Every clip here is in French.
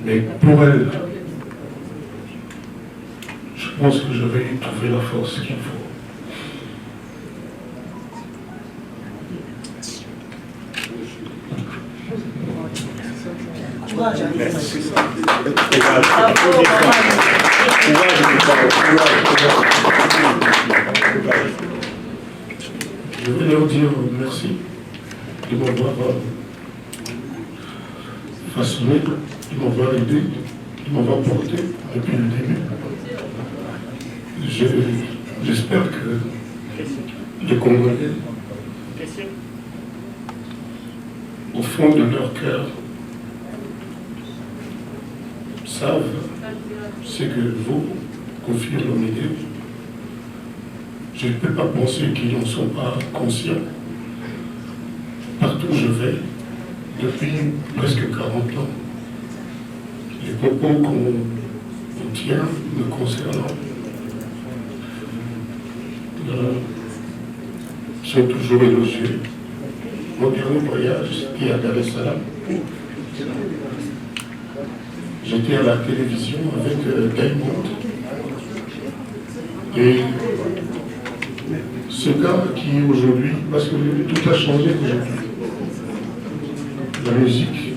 Mais pour elle, je pense que je vais trouver la force qu'il faut. Je vais leur dire merci de m'avoir façonné, de m'avoir aidé, de m'avoir porté depuis le début. J'espère que les Congolais, au fond de leur cœur, savent ce que vous confiez dans mes idées. Je ne peux pas penser qu'ils n'en sont pas conscients. Partout où je vais, depuis presque 40 ans, les propos qu'on tient me concernant sont toujours élogieux. Mon dernier voyage, c'était à Dar es Salaam. J'étais à la télévision avec Diamond. Et ce gars qui aujourd'hui, parce que tout a changé aujourd'hui, la musique,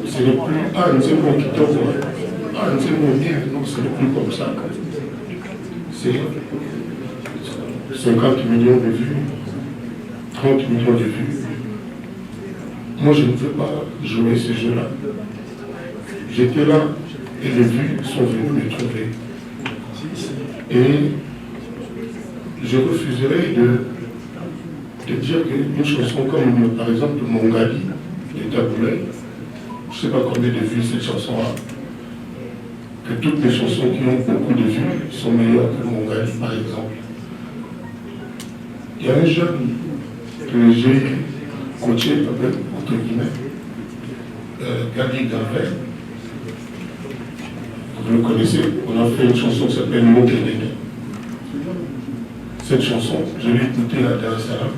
ce n'est plus un zéro qui tombe, un zéro bien, non, ce n'est plus comme ça. C'est 50 millions de vues, 30 millions de vues. Moi, je ne veux pas jouer ces jeux-là. J'étais là et les vues sont venues me trouver. Et je refuserais de dire qu'une chanson comme, par exemple, Mongali de Taboulay, je ne sais pas combien de vues cette chanson-là, que toutes les chansons qui ont beaucoup de vues sont meilleures que Mongali, par exemple. Il y a un jeune que j'ai coaché, entre guillemets, Gali Garvey. Vous le connaissez, on a fait une chanson qui s'appelle Mokelele. Cette chanson, je l'ai écoutée à Dar es Salaam.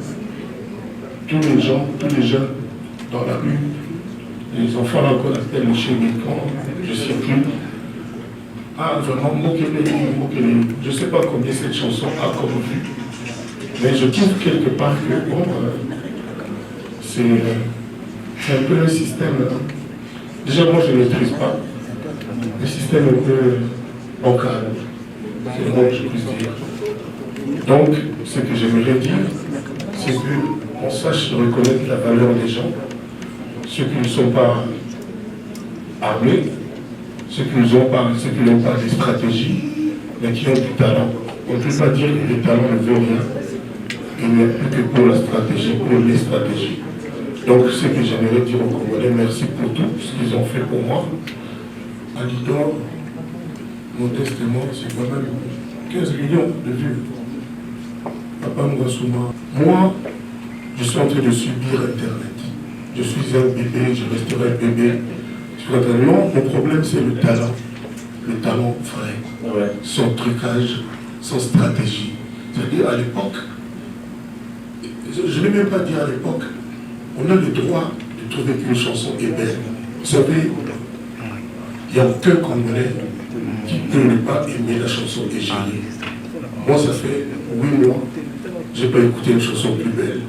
Tous les gens, tous les jeunes dans la rue, les enfants là qu'on appelle le chémican, je ne sais plus. Ah, vraiment, Mokelele. Je ne sais pas combien cette chanson a comme vue. Mais je trouve quelque part que, bon, c'est un peu un système. Déjà, moi, je ne maîtrise pas. Le système un peu bancal, c'est le mot que je puisse dire. Donc, ce que j'aimerais dire, c'est qu'on sache reconnaître la valeur des gens, ceux qui ne sont pas armés, ceux qui n'ont pas des stratégies, mais qui ont du talent. On ne peut pas dire que le talent ne veut rien. Il n'y a plus que pour la stratégie, pour les stratégies. Donc, ce que j'aimerais dire aux Congolais, merci pour tout ce qu'ils ont fait pour moi. Alidor, modestement, c'est quand même 15 millions de vues. Papa Mwasouma. Moi, je suis en train de subir Internet. Je suis un bébé, je resterai un bébé. Mon problème, c'est le talent. Le talent vrai. Ouais. Son trucage, son stratégie. C'est-à-dire, à l'époque, je ne vais même pas dire à l'époque, on a le droit de trouver qu'une chanson est belle. Vous savez, il n'y a aucun Congolais qui peut ne pas aimer la chanson Égérie. Moi, ça fait 8 mois, je n'ai pas écouté une chanson plus belle.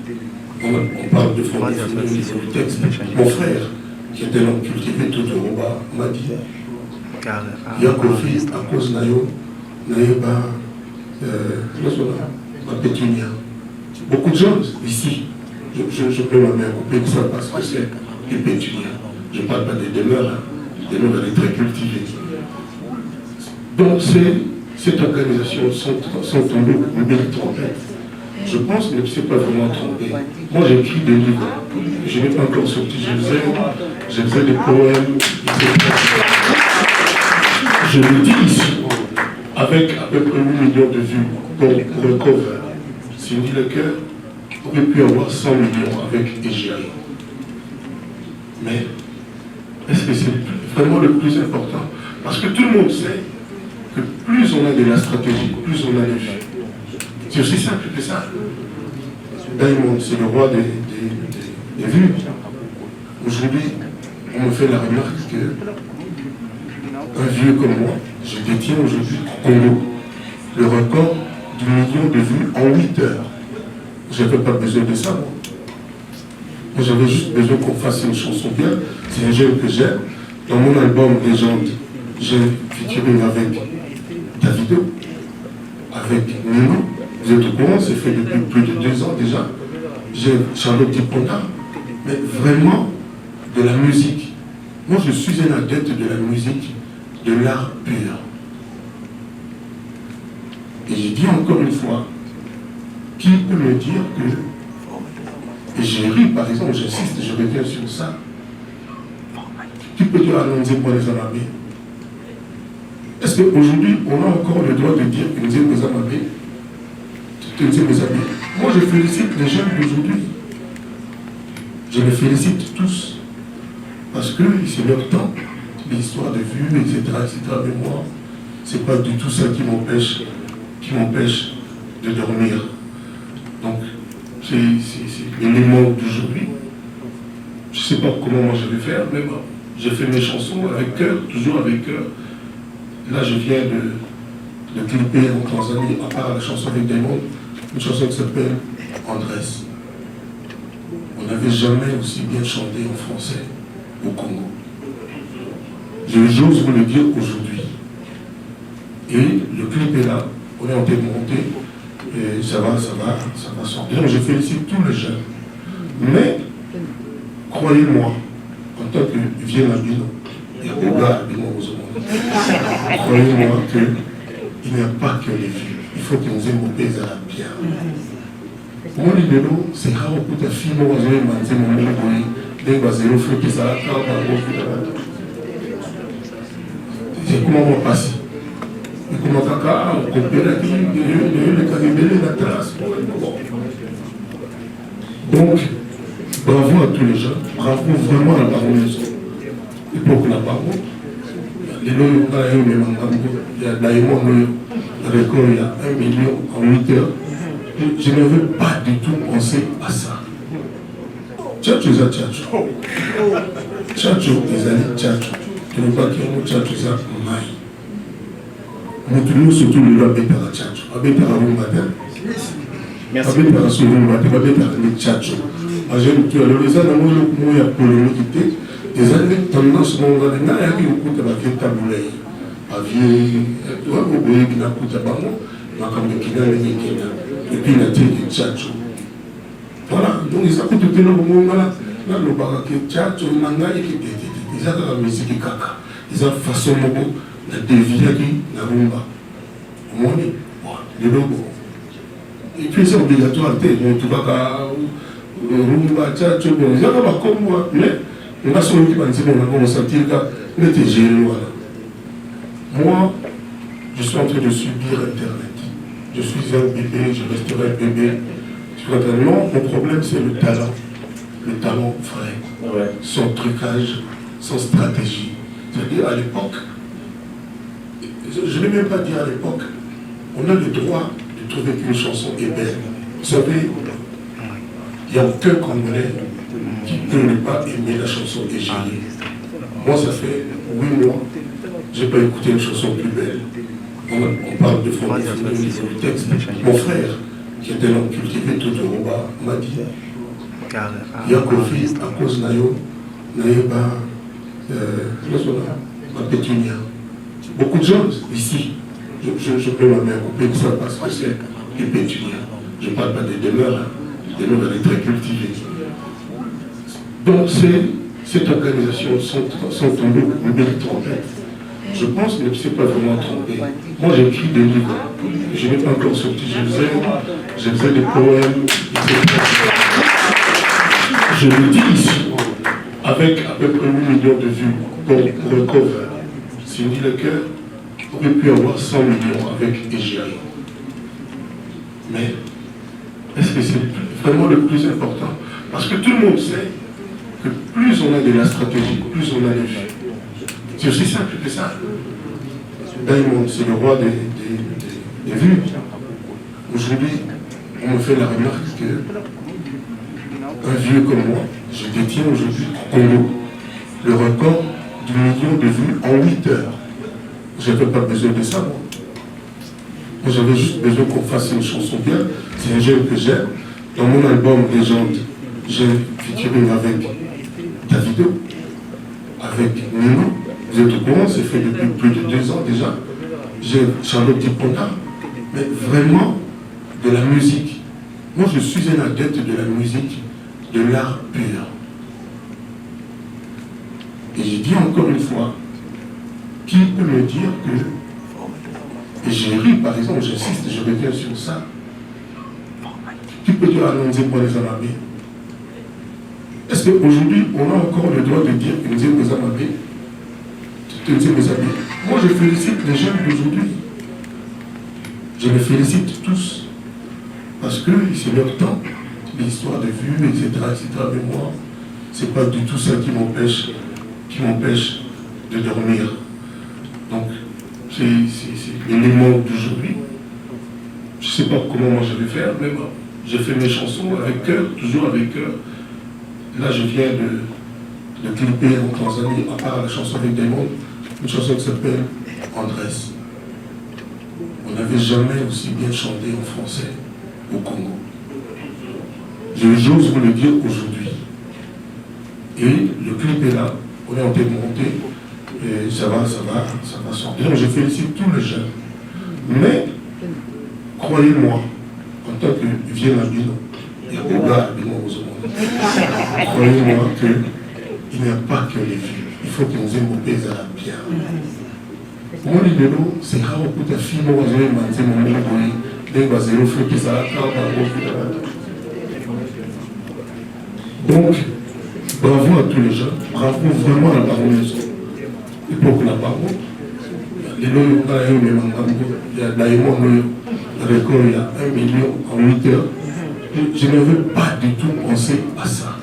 On parle de Fondé au niveau du texte. Mon frère, qui était l'homme cultivé tout au Roba, m'a dit Yakovi, à cause Nayo, Naïba, ma pétunia. Beaucoup de gens ici, je peux ma mère couper ça parce que c'est des pétunias. Je ne parle pas des demeures. Et nous, elle est très cultivée. Donc, cette organisation, sans tomber une belle trompette, je pense qu'elle ne s'est pas vraiment trompée. Moi, j'ai écrit des livres. Je n'ai pas encore sorti. Je faisais des poèmes. Je le dis ici, avec à peu près 8 millions de vues pour le cover. Cindy Lecoeur aurait pu avoir 100 millions avec Égérie. Mais est-ce que c'est vraiment le plus important? Parce que tout le monde sait que plus on a de la stratégie, plus on a de vues. C'est aussi simple que ça. Diamond, c'est le roi des vues. Aujourd'hui, on me fait la remarque que un vieux comme moi, je détiens aujourd'hui au Congo le record du million de vues en 8 heures. Je n'avais pas besoin de ça, moi. Moi, j'avais juste besoin qu'on fasse une chanson bien. C'est un jeune que j'aime. Dans mon album Légende, j'ai featuring avec Davido, avec Nino. Vous êtes au courant, c'est fait depuis plus de 2 ans déjà. J'ai Charlotte Diponda, mais vraiment de la musique. Moi, je suis un adepte de la musique, de l'art pur. Et je dis encore une fois, qui peut me dire que, et j'ai ri par exemple, j'insiste, je reviens sur ça, qui peut dire annoncer pour les Amabé? Est-ce qu'aujourd'hui, on a encore le droit de dire que nous sommes des Amabé? Moi, je félicite les jeunes d'aujourd'hui. Je les félicite tous. Parce que c'est leur temps, l'histoire de vue, etc., etc. Mais moi, c'est pas du tout ça qui m'empêche de dormir. Donc, c'est l'élément d'aujourd'hui. Je ne sais pas comment moi je vais faire, mais bon, j'ai fait mes chansons avec cœur, toujours avec cœur. Là, je viens de clipper en Tanzanie, à part la chanson avec Diamond, une chanson qui s'appelle Andrés. On n'avait jamais aussi bien chanté en français au Congo. J'ose vous le dire aujourd'hui. Et le clip est là, on est en train de monter, et ça va sortir. Donc je félicite tous les jeunes. Mais, croyez-moi, en tant que vieux Mabino, et au gars Mabino aux hommes, croyez-moi qu'il n'y a pas que les vieux. Il faut que nous ayons des à la pierre. Moi, les vélos, c'est rare pour ta fille, moi, je vais manger mon mec, dès que zéro flou qui s'arrête, c'est comment on passe. Et comment caca, on coopère qui, le caribélé, la trace. Donc, bravo à tous les gens, bravo vraiment à la baronne. L'époque la baronne, les loyaux, il y a Daimon, le record, il y a 1 million en 8 heures. Je n'avais pas du tout pensé à ça. Tchatcho, ça tchatcho. Tchatcho, ils allaient tchatcho. Tu ne vois pas qu'il y a un tchatcho, ça, maï. Nous, surtout le loi bétara tchatcho. Abétara rumbatel. Abétara surumbatel, abétara le tchatcho. Alors, les gens n'ont pas polémique. Les gens ont tendance à dire que les gens ont taboulé. Tu vois, vous voyez qu'il y a un coup de ballon, et puis il a tiré le tchatcho. Voilà, donc ils ont tout le monde là, le barak tchatcho, ils ont la musique kaka. Ils ont façon de dévier la rumba. On dit, le logo. Et puis c'est obligatoire, tu vas rumba, tchatcho, ils ont pas comme moi, mais on a son équipe, on a sentir que était géré. Moi, je suis en train de subir Internet. Je suis un bébé, je resterai un bébé. Mon problème, c'est le talent. Le talent vrai. Ouais. Son trucage, son stratégie. C'est-à-dire, à l'époque, je ne vais même pas dire à l'époque, on a le droit de trouver qu'une chanson est belle. Vous savez, il n'y a aucun Congolais qui ne peut pas aimer la chanson et génie. Moi, ça fait 8 mois, je n'ai pas écouté une chanson plus belle. On parle de fond du texte. Mon frère, qui était l'homme cultivé tout au Roba, m'a dit il y a Kofi à cause Nayo, Naïba, ma pétunia. Beaucoup de gens ici, je peux ma mère couper de ça parce que c'est des pétunias. Je ne parle pas des demeures, des demeures elle est très cultivée. Donc cette organisation, son tombeau, une belle trompette. Je pense qu'il ne s'est pas vraiment trompé. Moi, j'écris des livres. Je n'ai pas encore sorti. Je faisais des poèmes. Je le dis ici, avec à peu près 8 millions de vues pour le cover. Cindy Lecœur aurait pu avoir 100 millions avec Égérie. Mais est-ce que c'est vraiment le plus important? Parce que tout le monde sait que plus on a de la stratégie, plus on a de vues. C'est aussi simple que ça. Diamond, c'est le roi des vues. Aujourd'hui, on me fait la remarque que un vieux comme moi, je détiens aujourd'hui au Congo le record du million de vues en 8 heures. Je n'avais pas besoin de ça, moi. Moi, j'avais juste besoin qu'on fasse une chanson bien. C'est un jeune que j'aime. Dans mon album Légende, j'ai featuring avec Davido, avec Nino. Vous êtes au courant, c'est fait depuis plus de 2 ans déjà. J'ai Charlotte Diponda, mais vraiment de la musique. Moi, je suis un adepte de la musique, de l'art pur. Et j'ai dit encore une fois, qui peut me dire que, et j'ai ri par exemple, j'insiste, je reviens sur ça, qui peut dire annoncer pour les Amabés? Est-ce qu'aujourd'hui, on a encore le droit de dire que nous sommes des Amabés? Moi, je félicite les jeunes d'aujourd'hui. Je les félicite tous. Parce que c'est leur temps, l'histoire de vue, etc., etc. Mais moi, c'est pas du tout ça qui m'empêche de dormir. Donc, c'est l'élément d'aujourd'hui. Je ne sais pas comment moi je vais faire, mais bon, j'ai fait mes chansons avec cœur, toujours avec cœur. Là, je viens de clipper en Tanzanie, à part la chanson avec Diamond, une chanson qui s'appelle Andrés. On n'avait jamais aussi bien chanté en français au Congo. J'ose vous le dire aujourd'hui. Et le clip est là, on est en train de monter, et ça va sortir. Donc je félicite tous les jeunes. Mais, croyez-moi, en tant que vieux albino, il y a des gars albinos aux hommes. Croyez-moi qu'il n'y a pas que les vieux. Il faut que nous ayons des à la pierre. Moi, les vélos, c'est rare pour ta fille, moi, je vais manger mon mec, dès que zéro fait que ça va faire. Donc, bravo à tous les jeunes, bravo vraiment à la baronne. Et pour que la baronne, les loyaux, il y a Daimon, avec il y a 1 million en 8 heures. Je n'avais pas du tout pensé à ça.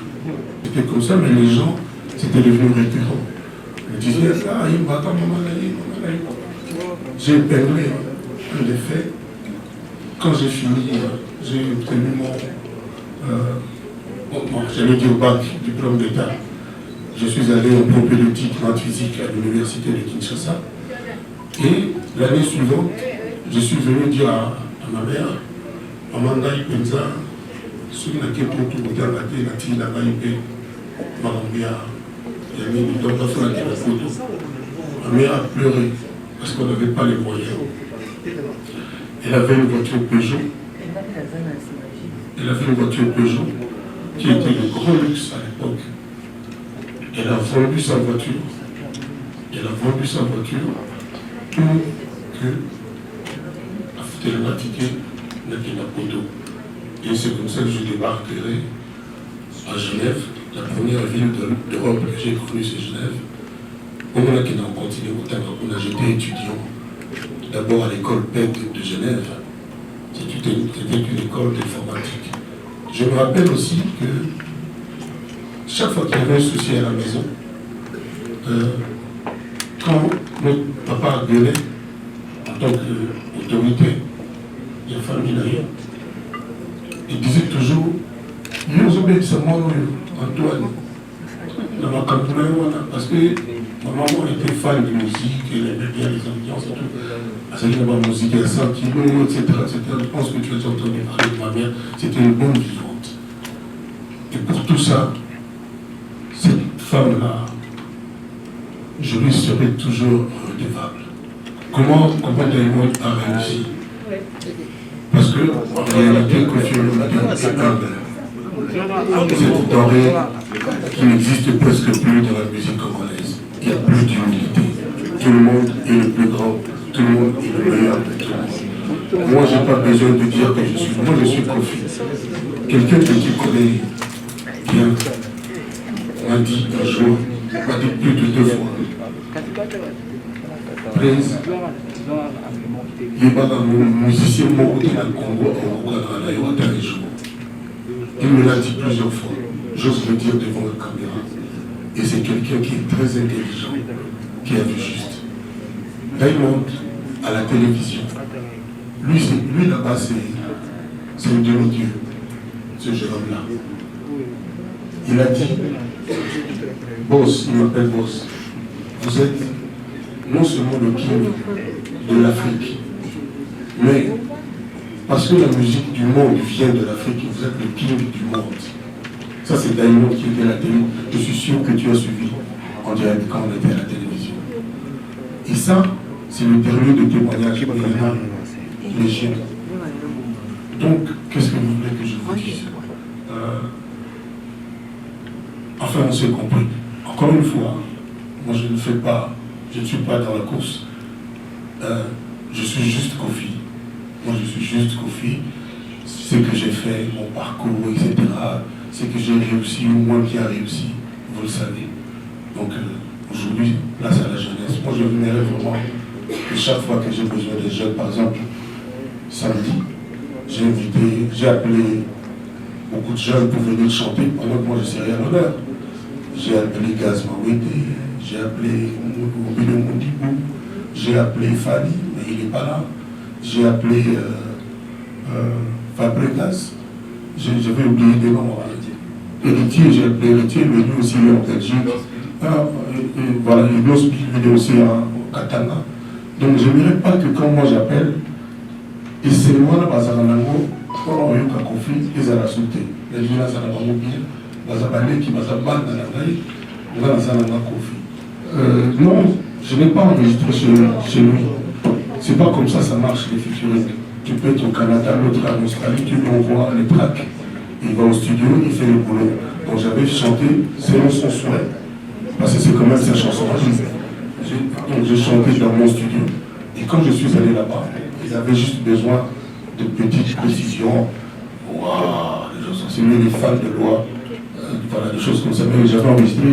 C'était comme ça, mais les gens, c'était devenu récurrent. Ils disaient, ah, il va attendre, maman. J'ai épinglé un des faits. Quand j'ai fini, j'ai obtenu j'allais dire au bac, diplôme d'État. Je suis allé en propédeutique, maths physique à l'université de Kinshasa. Et l'année suivante, je suis venu dire à ma mère, Amanda Ipenza, celui qui est pour tout le temps, la ma mère a pleuré parce qu'on n'avait pas les moyens. Elle avait une voiture Peugeot. Elle avait une voiture Peugeot qui était le grand luxe à l'époque. Elle a vendu sa voiture. Elle a vendu sa voiture pour que la ticket n'a qu'une poteau. Et c'est comme ça que je débarquerai à Genève. La première ville d'Europe que j'ai connue, c'est Genève. On a qui n'a continué au Tamaguna. J'étais étudiant d'abord à l'école PEC de Genève. C'était une école d'informatique. Je me rappelle aussi que chaque fois qu'il y avait un souci à la maison, quand notre papa gueulait en tant qu'autorité de la famille d'ailleurs, il disait toujours nous obéissons Antoine dans ma campagne, parce que ma maman était fan de musique, elle aimait bien les ambiances et tout. Parce qu'il y avait la musique à 100 kilos, etc., etc. Je pense que tu as entendu parler de ma mère, c'était une bonne vivante. Et pour tout ça, cette femme-là, je lui serai toujours redevable. Comment Diamond a réussi? Parce que, en réalité, Koffi Olomide est humble. Cette denrée qui n'existe presque plus dans la musique congolaise. Il n'y a plus d'humilité. Tout le monde est le plus grand, tout le monde est le meilleur de tout le monde. Moi, je n'ai pas besoin de dire que je suis. Moi, je suis Koffi. Quelqu'un que tu connais bien m'a dit un jour, m'a dit plus de 2 fois. Prince, il y a un musicien qui est au Congo, au Rwanda, il me l'a dit plusieurs fois. J'ose le dire devant la caméra. Et c'est quelqu'un qui est très intelligent, qui a vu juste. Diamond, à la télévision, lui là-bas, c'est un demi-dieu, ce jeune homme-là. Il a dit, Boss, il m'appelle Boss, vous êtes non seulement le king de l'Afrique, mais parce que la musique du monde vient de l'Afrique, vous êtes le king du monde. Ça, c'est Diamond qui était à la télé. Je suis sûr que tu as suivi en direct quand on était à la télévision. Et ça, c'est le dernier de témoignage. Il y en a légion. Donc, qu'est-ce que vous voulez que je vous dise? Enfin, on s'est compris. Encore une fois, moi je ne fais pas, je ne suis pas dans la course. Je suis juste Kofi. Moi je suis juste Kofi. Ce que j'ai fait, mon parcours, etc. Ce que j'ai réussi ou moi qui a réussi, vous le savez. Donc aujourd'hui, place à la jeunesse. Moi je venais vraiment, et chaque fois que j'ai besoin des jeunes, par exemple, samedi, j'ai appelé beaucoup de jeunes pour venir chanter, pendant que moi je serais à l'honneur. J'ai appelé Gaz Mawede, j'ai appelé Mobile Mondibou, j'ai appelé Fadi, mais il n'est pas là. J'ai appelé Fabregas, j'avais oublié des noms. Héritier, j'ai appelé Héritier, mais lui aussi il est en Belgique. Voilà, il est aussi au Katanga. Donc je n'aimerais pas que quand moi j'appelle, et c'est moi là, Bazaranango, on a eu un conflit, ils ont insulté. Les gens là, ça n'a pas bien. Non, je n'ai pas enregistré chez lui. C'est pas comme ça marche les featuring. Tu peux être au Canada, l'autre en Australie, tu lui envoies les tracks. Il va au studio, il fait le boulot. Donc j'avais chanté selon son souhait. Parce que c'est quand même sa chanson. Donc j'ai chanté dans mon studio. Et quand je suis allé là-bas, il avait juste besoin de petites précisions. Waouh, c'est lui les fans de loi. Voilà, des choses comme ça, mais j'avais enregistré.